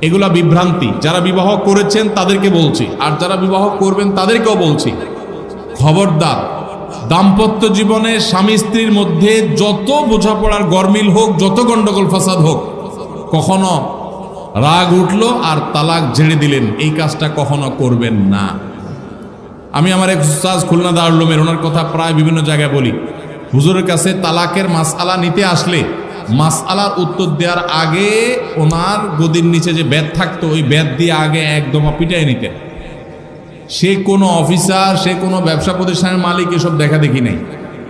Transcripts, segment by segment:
এগুলা বিভ্রান্তি। যারা বিবাহ করেছেন তাদেরকে বলছি, আর যারা বিবাহ করবেন তাদেরকেও বলছি, খবরদার, দাম্পত্য জীবনে স্বামী স্ত্রীর মধ্যে যত বোঝাপড়ার গরমিল হোক, যত গন্ডগোল ফাসাদ হোক, কখনো রাগ উঠলো আর তালাক ঝেড়ে দিলেন, এই কাজটা কখনো করবেন না। আমি আমার এক উস্তাদ খুলনা দারুল উলুমের, ওনার কথা প্রায় বিভিন্ন জায়গায় বলি। হুজুরের কাছে তালাকের মাসআলা নিতে আসলে মাসআলার উত্তর দেওয়ার আগে ওনার গদির নিচে যে বেত থাকতো, ওই বেত দিয়ে আগে একদম পিটাই নিতেন। সে কোনো অফিসার, সে কোনো ব্যবসা প্রতিষ্ঠানের মালিক, এসব দেখা দেখি নাই।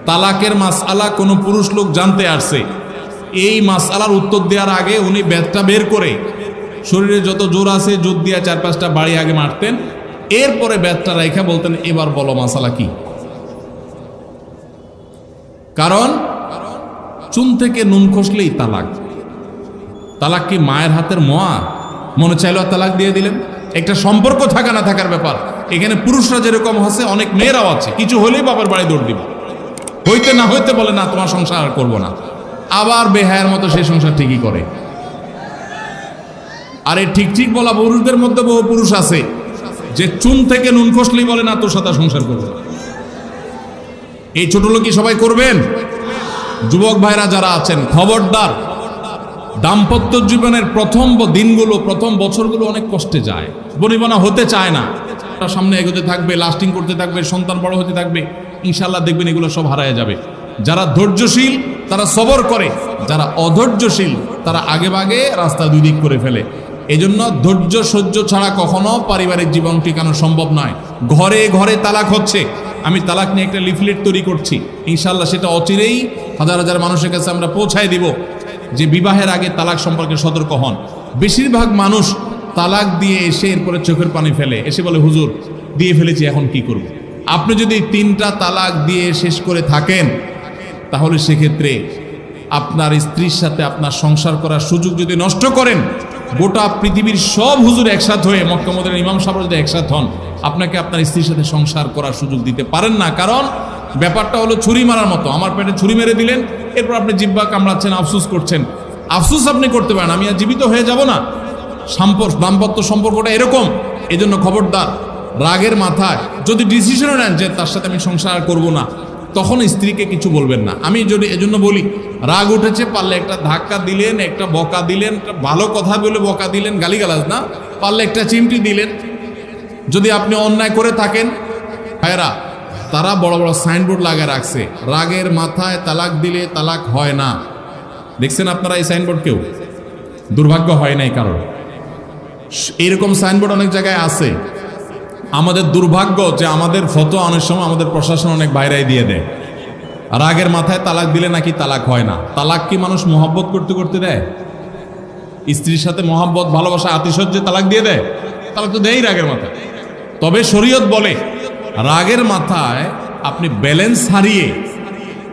তালাকের মাসআলা কোনো পুরুষ লোক জানতে আসছে, এই মাসআলার উত্তর দেওয়ার আগে উনি বেতটা বের করে শরীরে যত জোর আছে জোর দিয়ে 4-5টা বাড়ি আগে মারতেন, এরপরে বেতটা রেখে বলতেন, এবার বলো মাসআলা কি। কারণ চুন থেকে নুন খসলেই তালাক। তালাক কি মায়ের হাতের মোয়া? মনে চাইলো তালাক দিয়ে দিলেন। একটা সম্পর্ক থাকা না থাকার ব্যাপার। এখানে পুরুষরা যেরকম আছে, অনেক মেয়েরাও আছে, কিছু হলেই বাবার বাড়ি দৌড় দিবে, হইতে না হইতে বলে না তোমার সংসার আর করবো না, আবার বেহায়ের মতো সেই সংসার ঠিকই করে। আর এই ঠিক ঠিক বলা পুরুষদের মধ্যে বহু পুরুষ আছে যে চুন থেকে নুন খসলেই বলে না তোর সাথে সংসার করবো না। এই ছোট লোকই সবাই করবেন? যুবক ভাইরা যারা আছেন, খবরদার, দাম্পত্য জীবনের প্রথম দিনগুলো, প্রথম বছরগুলো অনেক কষ্টে যায়, বনিবনা হতে চায় না, সামনে এগোতে থাকবে, লাস্টিং করতে থাকবে, সন্তান বড় হতে থাকবে, ইনশাল্লাহ দেখবেন এগুলো সব হারায় যাবে। যারা ধৈর্যশীল তারা সবর করে, যারা অধৈর্যশীল তারা আগে ভাগে রাস্তা দুই দিক করে ফেলে। এই জন্য ধৈর্য সহ্য ছাড়া কখনো পারিবারিক জীবন টিকানো সম্ভব নয়। ঘরে ঘরে তালাক হচ্ছে। আমি তালাক নিয়ে একটা লিফলেট তৈরি করছি, ইনশাল্লাহ সেটা অচিরেই হাজার হাজার মানুষের কাছে আমরা পৌঁছায় দিব যে বিবাহের আগে তালাক সম্পর্কে সতর্ক হন। বেশিরভাগ মানুষ তালাক দিয়ে এসে এরপরে চোখের পানি ফেলে, এসে বলে হুজুর দিয়ে ফেলেছি এখন কি করব। আপনি যদি 3টা তালাক দিয়ে শেষ করে থাকেন, তাহলে সেক্ষেত্রে আপনার স্ত্রীর সাথে আপনার সংসার করার সুযোগ যদি নষ্ট করেন, গোটা পৃথিবীর সব হুজুর একসাথে হয়ে, মক্কা মদিনার ইমাম সাহেব যদি একসাথে হন, আপনাকে আপনার স্ত্রীর সাথে সংসার করার সুযোগ দিতে পারেন না। কারণ ব্যাপারটা হলো ছুরি মারার মতো। আমার পেটে ছুরি মেরে দিলেন, এরপর আপনি জিহ্বা কামড়াচ্ছেন, আফসোস করছেন। আফসোস আপনি করতে পারেন, আমি আর জীবিত হয়ে যাব না। দাম্পত্য সম্পর্কটা এরকম। এই জন্য খবরদার, রাগের মাথায় যদি ডিসিশনও নেন যে তার সাথে আমি সংসার করব না, তখন স্ত্রীকে কিছু বলবেন না। আমি যদি এজন্য বলি, রাগ উঠেছে, পারলে একটা ধাক্কা দিলেন, একটা বকা দিলেন, একটা ভালো কথা বলে বকা দিলেন, গালিগালাজ না, পারলে একটা চিমটি দিলেন। যদি আপনি অন্যায় করে থাকেন, ভাইরা, তারা বড় বড় সাইনবোর্ড লাগিয়ে রাখছে, রাগের মাথায় তালাক দিলে তালাক হয় না। দেখছেন আপনারা এই সাইনবোর্ড? কেউ দুর্ভাগ্য হয় নাই কারণ এইরকম সাইনবোর্ড অনেক জায়গায় আছে। আমাদের দুর্ভাগ্য যে আমাদের ফটো অনেক সময় আমাদের প্রশাসন অনেক বাইরেই দিয়ে দেয়। রাগের মাথায় তালাক দিলে নাকি তালাক হয় না। তালাক কি মানুষ মহব্বত করতে করতে দেয়? স্ত্রীর সাথে মহব্বত, ভালোবাসা, আতিশয্যে তালাক দিয়ে দেয়? তালাক তো দেয়ই রাগের মাথায়। তবে শরীয়ত বলে রাগের মাথায় আপনি ব্যালেন্স হারিয়ে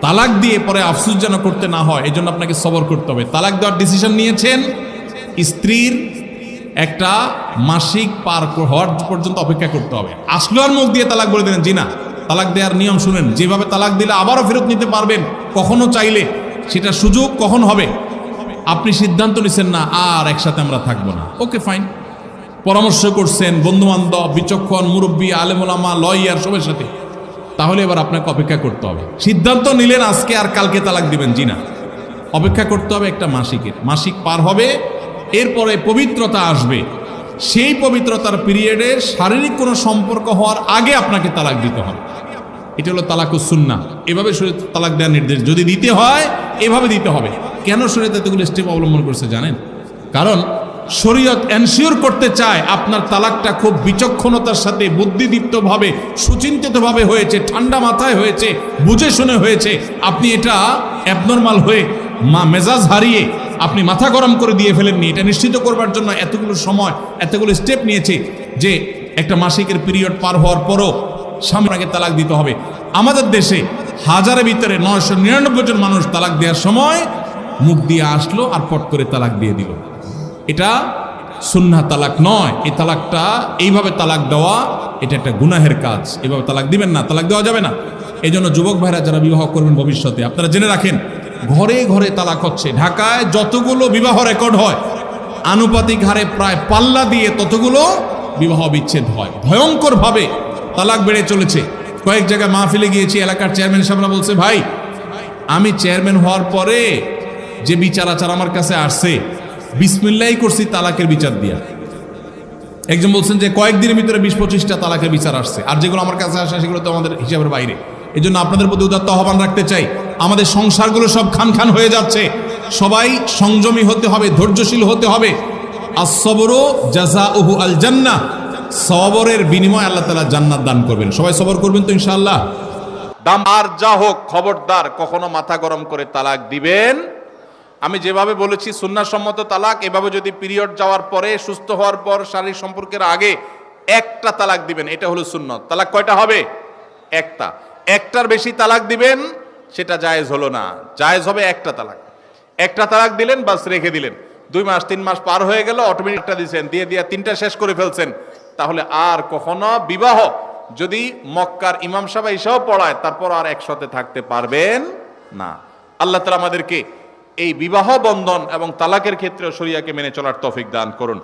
তালাক দিয়ে পরে আফসোস যেন করতে না হয়, এই জন্য আপনাকে সবর করতে হবে। তালাক দেওয়ার ডিসিশন নিয়েছেন, স্ত্রীর একটা মাসিক পার হওয়ার পর্যন্ত অপেক্ষা করতে হবে। আসলো আর মুখ দিয়ে তালাক বলে দিলেন, জি না। তালাক দেওয়ার নিয়ম শুনেন, যেভাবে তালাক দিলে আবারও ফেরত নিতে পারবেন কখনো চাইলে, সেটা সুযোগ কখন হবে। আপনি সিদ্ধান্ত নিচ্ছেন না আর একসাথে আমরা থাকবো না, ওকে ফাইন, পরামর্শ করছেন বন্ধু বান্ধব, বিচক্ষণ মুরব্বী, আলেম ওলামা, লয়ার সবার সাথে, তাহলে এবার আপনাকে অপেক্ষা করতে হবে। সিদ্ধান্ত নিলেন আজকে আর কালকে তালাক দিবেন, জি না, অপেক্ষা করতে হবে একটা মাসিকের। মাসিক পার হবে, এরপরে পবিত্রতা আসবে। সেই পবিত্রতার পিরিয়ডে শারীরিক কোনো সম্পর্ক হওয়ার আগে আপনাকে তালাক দিতে হবে। এটা হলো তালাকুস সুন্নাহ। এভাবে শরীয়ত তালাক দেওয়ার নির্দেশ, যদি দিতে হয় এভাবে দিতে হবে। কেন শরীয়ত এতগুলো স্টেপ অবলম্বন করছে জানেন? কারণ শরীয়ত এনশিওর করতে চায় আপনার তালাকটা খুব বিচক্ষণতার সাথে, বুদ্ধিদীপ্তভাবে, সুচিন্তিতভাবে হয়েছে, ঠান্ডা মাথায় হয়েছে, বুঝে শুনে হয়েছে। আপনি এটা অ্যাবনর্মাল হয়ে মেজাজ হারিয়ে আপনি মাথা গরম করে দিয়ে ফেলেননি। এটা নিশ্চিত করবার জন্য এতগুলো সময়, এতগুলো স্টেপ নিয়েছে যে একটা মাসিকের পিরিয়ড পার হওয়ার পরও স্বামীকে তালাক দিতে হবে। আমাদের দেশে হাজারের ভিতরে 999 জন মানুষ তালাক দেওয়ার সময় মুখ দিয়ে আসলো আর পট করে তালাক দিয়ে দিল। এটা সুন্নাহ তালাক নয়। এই তালাকটা, এইভাবে তালাক দেওয়া, এটা একটা গুনাহের কাজ। এভাবে তালাক দিবেন না, তালাক দেওয়া যাবে না। এই জন্য যুবক ভাইরা যারা বিবাহ করবেন ভবিষ্যতে, আপনারা জেনে রাখেন, ঘরে ঘরে তালাক হচ্ছে। ঢাকায় যতগুলো বিবাহ রেকর্ড হয়, আনুপাতিক হারে প্রায় পাল্লা দিয়ে ততগুলো বিবাহ বিচ্ছেদ হয়। ভয়ঙ্কর ভাবে তালাক বেড়ে চলেছে। কয়েক জায়গায় মাহফিলে গিয়েছি, এলাকার চেয়ারম্যান সাহেবরা বলছে, ভাই আমি চেয়ারম্যান হওয়ার পরে যে বিচার আচার আমার কাছে আসছে, বিসমিল্লাহি করছি তালাকের বিচার দিয়া। একজন বলছেন যে কয়েকদিনের ভিতরে 20-25টা তালাকের বিচার আসছে, আর যেগুলো আমার কাছে আসে সেগুলো তো আমাদের হিসাবের বাইরে। এই জন্য আপনাদের প্রতি উদাত্ত আহ্বান রাখতে চাই, আমাদের সংসারগুলো সব খান খান হয়ে যাচ্ছে, সবাই সংযমী হতে হবে, ধৈর্যশীল হতে হবে। as-sabru জাযাউহু আল জান্নাহ, সবরের বিনিময়ে আল্লাহ তাআলা জান্নাত দান করবেন। সবাই সবর করবেন তো ইনশাআল্লাহ। দাম আর যা হোক, খবরদার কখনো মাথা গরম করে তালাক দিবেন। আমি যেভাবে বলেছি সুন্নাহসম্মত তালাক, এভাবে যদি পিরিয়ড যাওয়ার পরে, সুস্থ হওয়ার পর, শারীরিক সম্পর্কের আগে একটা তালাক দিবেন, এটা হলো সুন্নত। তালাক কয়টা হবে? একটা। একটার বেশি তালাক দিবেন সেটা জায়েজ হলো না, জায়েজ হবে একটা তালাক। একটা তালাক দিলেন, বাস রেখে দিলেন, 2 মাস 3 মাস পার হয়ে গেল, অটোমেটিক একটা দিয়েছেন, দিয়ে 3টা শেষ করে ফেলছেন, তাহলে আর কখনো বিবাহ যদি মক্কার ইমাম সাহেব এসেও পড়ায় তারপর আর একসাথে থাকতে পারবেন না। আল্লাহ তাআলা আমাদেরকে এই বিবাহ বন্ধন এবং তালাকের ক্ষেত্রে শরিয়াকে মেনে চলার তৌফিক দান করুন।